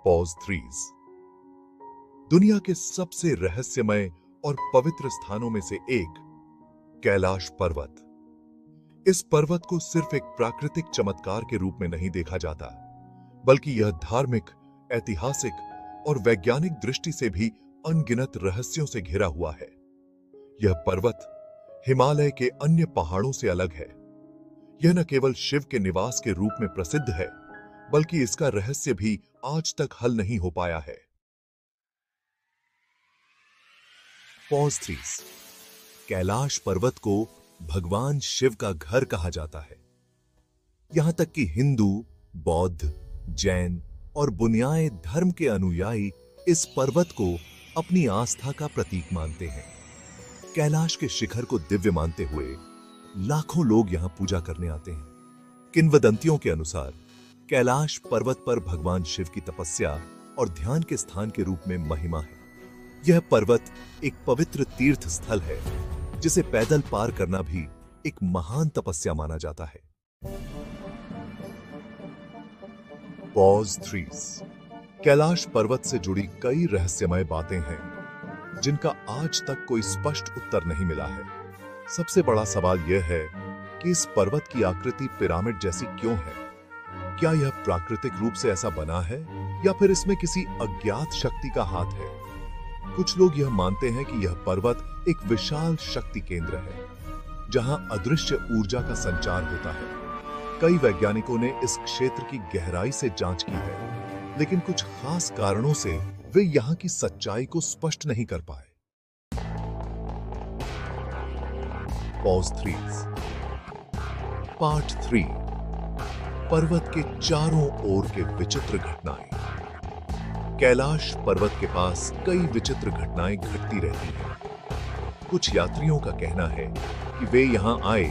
Pause threes. दुनिया के सबसे रहस्यमय और पवित्र स्थानों में से एक कैलाश पर्वत। इस पर्वत को सिर्फ एक प्राकृतिक चमत्कार के रूप में नहीं देखा जाता, बल्कि यह धार्मिक, ऐतिहासिक और वैज्ञानिक दृष्टि से भी अनगिनत रहस्यों से घिरा हुआ है। यह पर्वत हिमालय के अन्य पहाड़ों से अलग है। यह न केवल शिव के निवास के रूप में प्रसिद्ध है, बल्कि इसका रहस्य भी आज तक हल नहीं हो पाया है। Pause threes. कैलाश पर्वत को भगवान शिव का घर कहा जाता है। यहां तक कि हिंदू, बौद्ध, जैन और बुनियाई धर्म के अनुयायी इस पर्वत को अपनी आस्था का प्रतीक मानते हैं। कैलाश के शिखर को दिव्य मानते हुए लाखों लोग यहां पूजा करने आते हैं। किंवदंतियों के अनुसार कैलाश पर्वत पर भगवान शिव की तपस्या और ध्यान के स्थान के रूप में महिमा है। यह पर्वत एक पवित्र तीर्थ स्थल है, जिसे पैदल पार करना भी एक महान तपस्या माना जाता है। Pause threes. कैलाश पर्वत से जुड़ी कई रहस्यमय बातें हैं, जिनका आज तक कोई स्पष्ट उत्तर नहीं मिला है। सबसे बड़ा सवाल यह है कि इस पर्वत की आकृति पिरामिड जैसी क्यों है? क्या यह प्राकृतिक रूप से ऐसा बना है या फिर इसमें किसी अज्ञात शक्ति का हाथ है? कुछ लोग यह मानते हैं कि यह पर्वत एक विशाल शक्ति केंद्र है, जहां अदृश्य ऊर्जा का संचार होता है। कई वैज्ञानिकों ने इस क्षेत्र की गहराई से जांच की है, लेकिन कुछ खास कारणों से वे यहां की सच्चाई को स्पष्ट नहीं कर पाए। Pause threes. पार्ट 3। पर्वत के चारों ओर के विचित्र घटनाएं। कैलाश पर्वत के पास कई विचित्र घटनाएं घटती रहती हैं। कुछ यात्रियों का कहना है कि वे यहां आए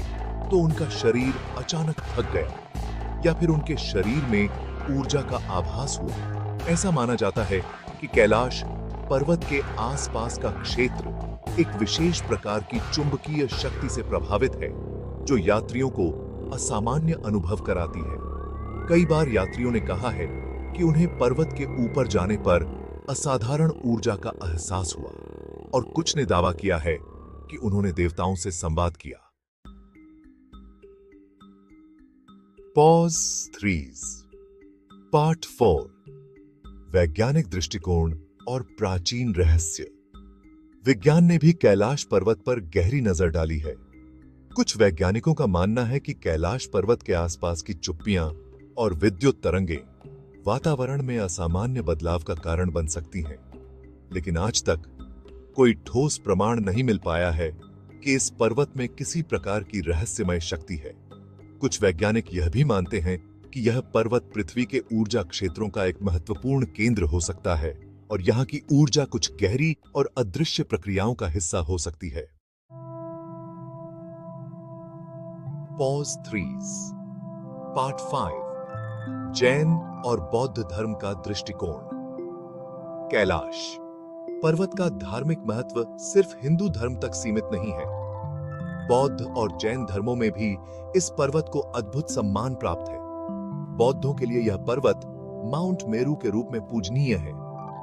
तो उनका शरीर अचानक थक गया, या फिर उनके शरीर में ऊर्जा का आभास हुआ। ऐसा माना जाता है कि कैलाश पर्वत के आसपास का क्षेत्र एक विशेष प्रकार की चुंबकीय शक्ति से प्रभावित है, जो यात्रियों को असामान्य अनुभव कराती है। कई बार यात्रियों ने कहा है कि उन्हें पर्वत के ऊपर जाने पर असाधारण ऊर्जा का एहसास हुआ, और कुछ ने दावा किया है कि उन्होंने देवताओं से संवाद किया। Pause threes. पार्ट 4। वैज्ञानिक दृष्टिकोण और प्राचीन रहस्य। विज्ञान ने भी कैलाश पर्वत पर गहरी नजर डाली है। कुछ वैज्ञानिकों का मानना है कि कैलाश पर्वत के आसपास की चुप्पियां और विद्युत तरंगें वातावरण में असामान्य बदलाव का कारण बन सकती हैं, लेकिन आज तक कोई ठोस प्रमाण नहीं मिल पाया है कि इस पर्वत में किसी प्रकार की रहस्यमय शक्ति है। कुछ वैज्ञानिक यह भी मानते हैं कि यह पर्वत पृथ्वी के ऊर्जा क्षेत्रों का एक महत्वपूर्ण केंद्र हो सकता है, और यहाँ की ऊर्जा कुछ गहरी और अदृश्य प्रक्रियाओं का हिस्सा हो सकती है। Pause threes. पार्ट 5। जैन और बौद्ध धर्म का दृष्टिकोण। कैलाश पर्वत का धार्मिक महत्व सिर्फ हिंदू धर्म तक सीमित नहीं है। बौद्ध और जैन धर्मों में भी इस पर्वत को अद्भुत सम्मान प्राप्त है। बौद्धों के लिए यह पर्वत माउंट मेरू के रूप में पूजनीय है,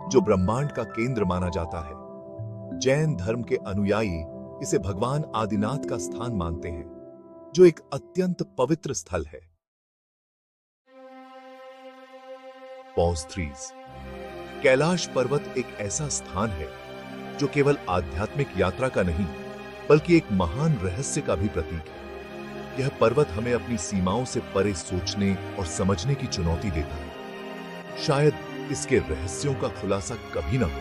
जो ब्रह्मांड का केंद्र माना जाता है। जैन धर्म के अनुयायी इसे भगवान आदिनाथ का स्थान मानते हैं, जो एक अत्यंत पवित्र स्थल है। Pause threes. कैलाश पर्वत एक ऐसा स्थान है जो केवल आध्यात्मिक यात्रा का नहीं, बल्कि एक महान रहस्य का भी प्रतीक है। यह पर्वत हमें अपनी सीमाओं से परे सोचने और समझने की चुनौती देता है। शायद इसके रहस्यों का खुलासा कभी ना हो,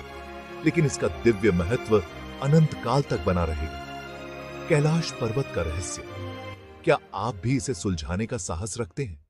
लेकिन इसका दिव्य महत्व अनंत काल तक बना रहेगा। कैलाश पर्वत का रहस्य, क्या आप भी इसे सुलझाने का साहस रखते हैं?